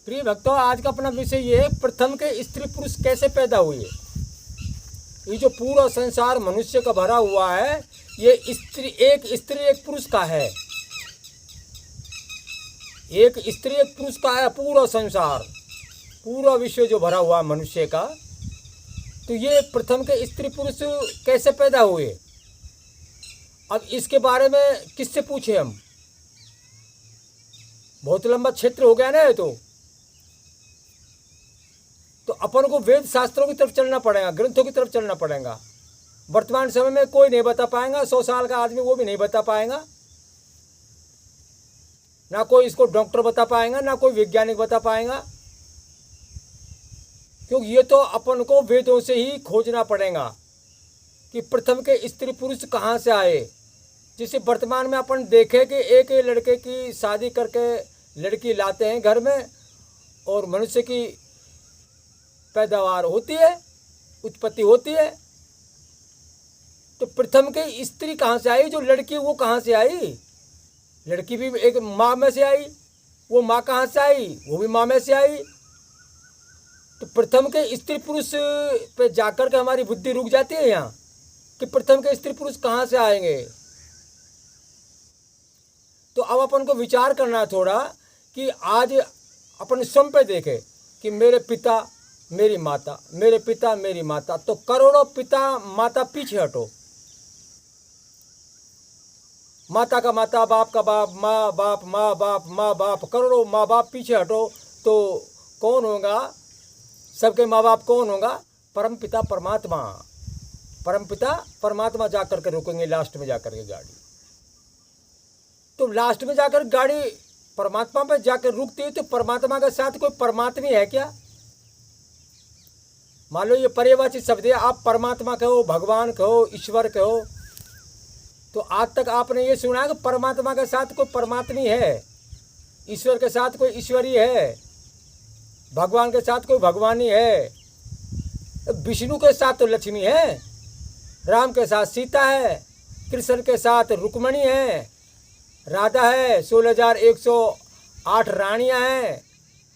प्रिय भक्तों, आज का अपना विषय ये है, प्रथम के स्त्री पुरुष कैसे पैदा हुए। ये जो पूरा संसार मनुष्य का भरा हुआ है, ये एक स्त्री एक पुरुष का है। एक स्त्री एक पुरुष का है पूरा संसार, पूरा विश्व जो भरा हुआ है मनुष्य का। तो ये प्रथम के स्त्री पुरुष कैसे पैदा हुए, अब इसके बारे में किससे पूछे हम। बहुत लंबा क्षेत्र हो गया ना ये तो अपन को वेद शास्त्रों की तरफ चलना पड़ेगा, ग्रंथों की तरफ चलना पड़ेगा। वर्तमान समय में कोई नहीं बता पाएगा, 100 साल का आदमी वो भी नहीं बता पाएगा, ना कोई इसको डॉक्टर बता पाएगा, ना कोई वैज्ञानिक बता पाएगा, क्योंकि ये तो अपन को वेदों से ही खोजना पड़ेगा कि प्रथम के स्त्री पुरुष कहाँ से आए। जिसे वर्तमान में अपन देखें कि एक लड़के की शादी करके लड़की लाते हैं घर में और मनुष्य की पैदावार होती है, उत्पत्ति होती है। तो प्रथम के स्त्री कहाँ से आई, जो लड़की वो कहाँ से आई। लड़की भी एक माँ में से आई, वो माँ कहाँ से आई, वो भी माँ में से आई। तो प्रथम के स्त्री पुरुष पे जाकर के हमारी बुद्धि रुक जाती है यहाँ कि प्रथम के स्त्री पुरुष कहाँ से आएंगे। तो अब अपन को विचार करना थोड़ा कि आज अपन स्वयं पे देखें कि मेरे पिता मेरी माता, मेरे पिता मेरी माता, तो करोड़ों पिता माता पीछे हटो। माता का माता, बाप का बाप, माँ बाप, माँ बाप, माँ बाप, करोड़ों माँ बाप पीछे हटो तो कौन होगा, सबके माँ बाप कौन होगा, परम पिता परमात्मा। परम पिता परमात्मा जा कर के रुकेंगे लास्ट में जाकर के गाड़ी। तो लास्ट में जाकर गाड़ी परमात्मा पे जाकर रुकती है, तो परमात्मा के साथ कोई परमात्मी है क्या। मान लो ये पर्यायवाची शब्द है, आप परमात्मा कहो, भगवान कहो, ईश्वर कहो, तो आज तक आपने ये सुना है कि परमात्मा के साथ कोई परमात्मी है, ईश्वर के साथ कोई ईश्वरी है, भगवान के साथ कोई भगवानी है, विष्णु के साथ तो लक्ष्मी है, राम के साथ सीता है, कृष्ण के साथ रुक्मणी है, राधा है, 16,108 रानियां हैं।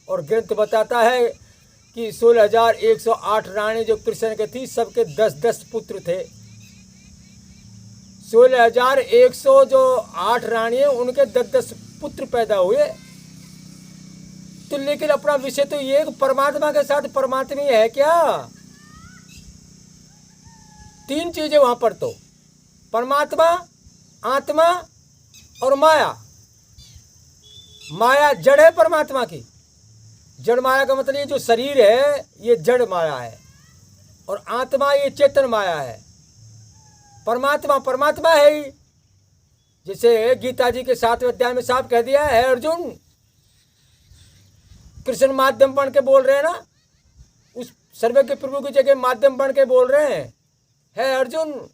और ग्रंथ बताता है कि 16,108 रानी जो कृष्ण के थी, सबके 10-10 पुत्र थे। 16,100 जो 8 रानी है, उनके 10-10 पुत्र पैदा हुए। तो लेकिन अपना विषय तो ये परमात्मा के साथ परमात्मी है क्या। 3 चीजें वहां पर, तो परमात्मा, आत्मा और माया। माया जड़ है परमात्मा की। जड़ माया का मतलब ये जो शरीर है ये जड़ माया है, और आत्मा ये चेतन माया है। परमात्मा परमात्मा है ही। जैसे गीता जी के 7वें अध्याय में साफ कह दिया है, अर्जुन कृष्ण माध्यम बन के बोल रहे हैं ना, उस सर्वज्ञ प्रभु की जगह माध्यम बन के बोल रहे हैं, है अर्जुन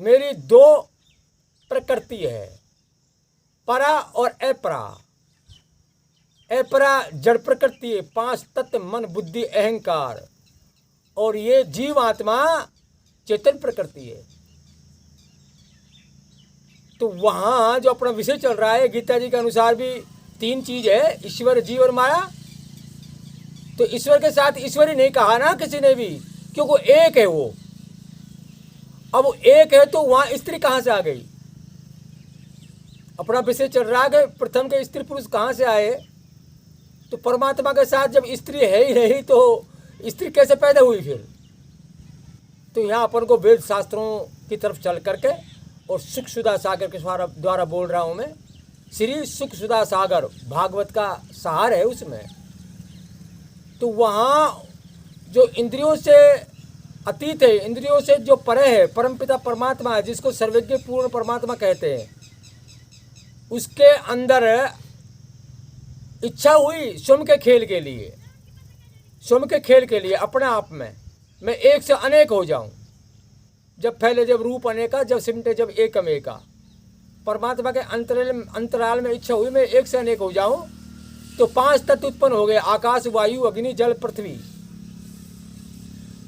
मेरी 2 प्रकृति है, परा और अपरा। अपरा जड़ प्रकृति है, 5 तत्व मन बुद्धि अहंकार, और ये जीव आत्मा चेतन प्रकृति है। तो वहां जो अपना विषय चल रहा है गीता जी के अनुसार भी 3 चीज है, ईश्वर, जीव और माया। तो ईश्वर के साथ ईश्वरी नहीं कहा ना किसी ने भी, क्योंकि वो एक है। वो अब वो एक है तो वहां स्त्री कहां से आ गई। अपना विषय चल रहा है कि प्रथम के स्त्री पुरुष कहां से आए। तो परमात्मा के साथ जब स्त्री है ही नहीं तो स्त्री कैसे पैदा हुई फिर। तो यहाँ अपन को वेद शास्त्रों की तरफ चल करके, और सुख सुधा सागर के द्वारा बोल रहा हूँ मैं। श्री सुख सुधा सागर भागवत का सार है उसमें। तो वहाँ जो इंद्रियों से अतीत है, इंद्रियों से जो परे है, परमपिता परमात्मा है, जिसको सर्वज्ञ पूर्ण परमात्मा कहते हैं, उसके अंदर इच्छा हुई स्वयं के खेल के लिए, स्वयं के खेल के लिए अपने आप में मैं एक से अनेक हो जाऊं। जब फैले जब रूप अनेका, जब सिमटे जब एकम एका। परमात्मा के अंतराल में इच्छा हुई मैं एक से अनेक हो जाऊं। तो 5 तत्व उत्पन्न हो गए, आकाश वायु अग्नि जल पृथ्वी।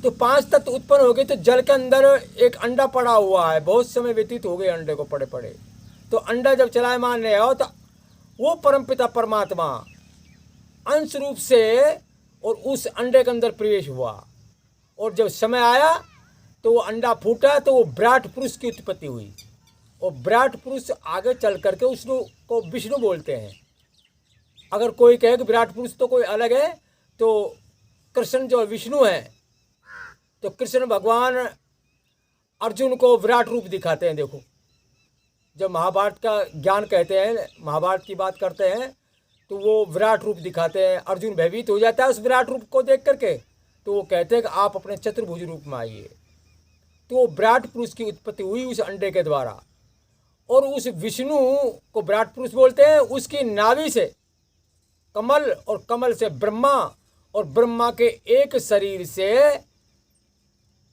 तो 5 तत्व उत्पन्न हो गए। तो जल के अंदर एक अंडा पड़ा हुआ है, बहुत समय व्यतीत हो गए अंडे को पड़े पड़े। तो अंडा जब चलायमान नहीं आओ तो वो परमपिता परमात्मा अंश रूप से और उस अंडे के अंदर प्रवेश हुआ। और जब समय आया तो वो अंडा फूटा तो वो विराट पुरुष की उत्पत्ति हुई। और विराट पुरुष आगे चल करके उसको को विष्णु बोलते हैं। अगर कोई कहे कि विराट पुरुष तो कोई अलग है, तो कृष्ण जो विष्णु है, तो कृष्ण भगवान अर्जुन को विराट रूप दिखाते हैं। देखो, जब महाभारत का ज्ञान कहते हैं, महाभारत की बात करते हैं, तो वो विराट रूप दिखाते हैं। अर्जुन भयभीत हो जाता है उस विराट रूप को देख करके, तो वो कहते हैं कि आप अपने चतुर्भुज रूप में आइए। तो विराट पुरुष की उत्पत्ति हुई उस अंडे के द्वारा। और उस विष्णु को विराट पुरुष बोलते हैं। उसकी नाभि से कमल और कमल से ब्रह्मा और ब्रह्मा के एक शरीर से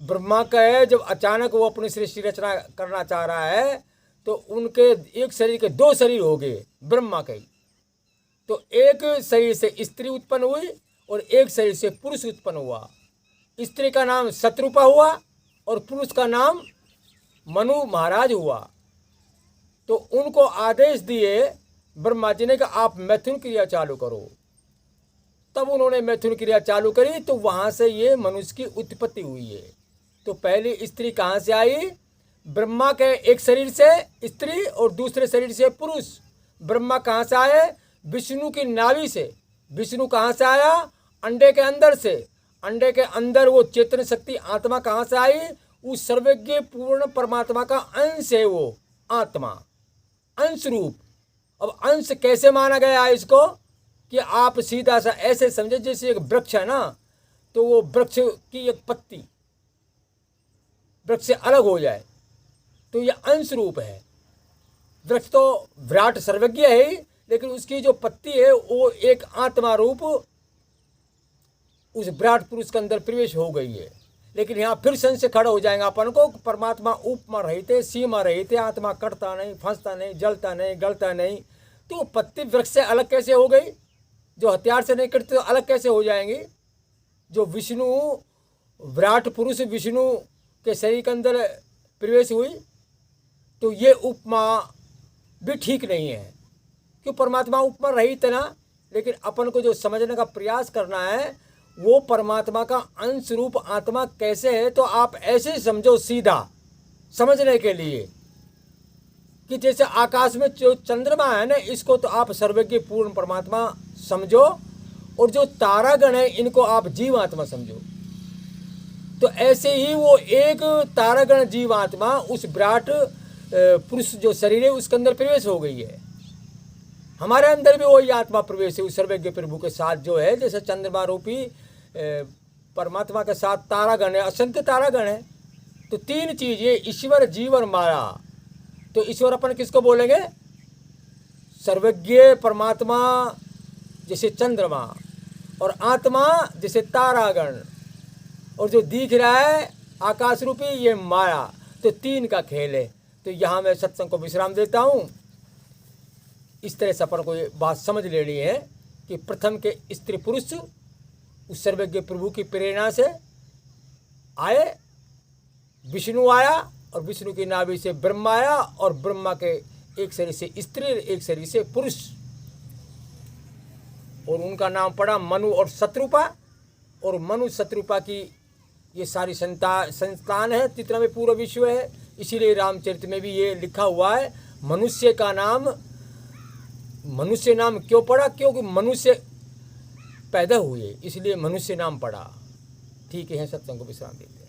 ब्रह्मा का है, जब अचानक वो अपनी सृष्टि रचना करना चाह रहा है तो उनके एक शरीर के दो शरीर हो गए ब्रह्मा के। तो एक शरीर से स्त्री उत्पन्न हुई और एक शरीर से पुरुष उत्पन्न हुआ। स्त्री का नाम शत्रुपा हुआ और पुरुष का नाम मनु महाराज हुआ। तो उनको आदेश दिए ब्रह्मा जी ने कि आप मैथुन क्रिया चालू करो। तब उन्होंने मैथुन क्रिया चालू करी, तो वहाँ से ये मनुष्य की उत्पत्ति हुई है। तो पहली स्त्री कहाँ से आई? ब्रह्मा के एक शरीर से स्त्री और दूसरे शरीर से पुरुष। ब्रह्मा कहाँ से आए? विष्णु की नाभि से। विष्णु कहाँ से आया? अंडे के अंदर से। अंडे के अंदर वो चेतन शक्ति आत्मा कहाँ से आई? उस सर्वज्ञ पूर्ण परमात्मा का अंश है वो आत्मा, अंश रूप। अब अंश कैसे माना गया है इसको? कि आप सीधा सा ऐसे समझे जैसे एक वृक्ष है ना, तो वो वृक्ष की एक पत्ती वृक्ष से अलग हो जाए तो ये अंश रूप है। वृक्ष तो विराट सर्वज्ञ है ही, लेकिन उसकी जो पत्ती है वो एक आत्मा रूप उस विराट पुरुष के अंदर प्रवेश हो गई है। लेकिन यहाँ फिर संशय खड़ा हो जाएगा अपन को, परमात्मा उपमा रहते, सीमा रहते, आत्मा कटता नहीं, फंसता नहीं, जलता नहीं, गलता नहीं, तो पत्ती वृक्ष से अलग कैसे हो गई? जो हथियार से नहीं कटते तो अलग कैसे हो जाएंगी? जो विष्णु विराट पुरुष विष्णु के शरीर के अंदर प्रवेश हुई, तो ये उपमा भी ठीक नहीं है। क्यों? परमात्मा उपमा रही तना, लेकिन अपन को जो समझने का प्रयास करना है वो परमात्मा का अंश रूप आत्मा कैसे है। तो आप ऐसे समझो सीधा समझने के लिए कि जैसे आकाश में जो चंद्रमा है ना, इसको तो आप सर्वज्ञ पूर्ण परमात्मा समझो, और जो तारागण है इनको आप जीवात्मा समझो। तो ऐसे ही वो एक तारागण जीवात्मा उस विराट पुरुष जो शरीर है उसके अंदर प्रवेश हो गई है। हमारे अंदर भी वही आत्मा प्रवेश है उस सर्वज्ञ प्रभु के साथ जो है। जैसे चंद्रमा रूपी परमात्मा के साथ तारागण है, असंख्य तारागण है। तो तीन चीज ये ईश्वर, जीव और माया। तो ईश्वर अपन किसको बोलेंगे? सर्वज्ञ परमात्मा जैसे चंद्रमा, और आत्मा जैसे तारागण, और जो दिख रहा है आकाश रूपी ये माया। तो तीन का खेल है। तो यहाँ मैं सत्संग को विश्राम देता हूँ। इस तरह से अपन को ये बात समझ लेनी है कि प्रथम के स्त्री पुरुष उस सर्वज्ञ प्रभु की प्रेरणा से आए। विष्णु आया और विष्णु की नाभि से ब्रह्मा आया, और ब्रह्मा के एक शरीर से स्त्री एक शरीर से पुरुष, और उनका नाम पड़ा मनु और शत्रुपा। और मनु शत्रुपा की ये सारी संतान है, जितना में पूरा विश्व है। इसीलिए रामचरित में भी ये लिखा हुआ है, मनुष्य का नाम, मनुष्य नाम क्यों पड़ा? क्योंकि मनुष्य पैदा हुए, इसलिए मनुष्य नाम पड़ा। ठीक है, सत्संग को विश्राम देते हैं।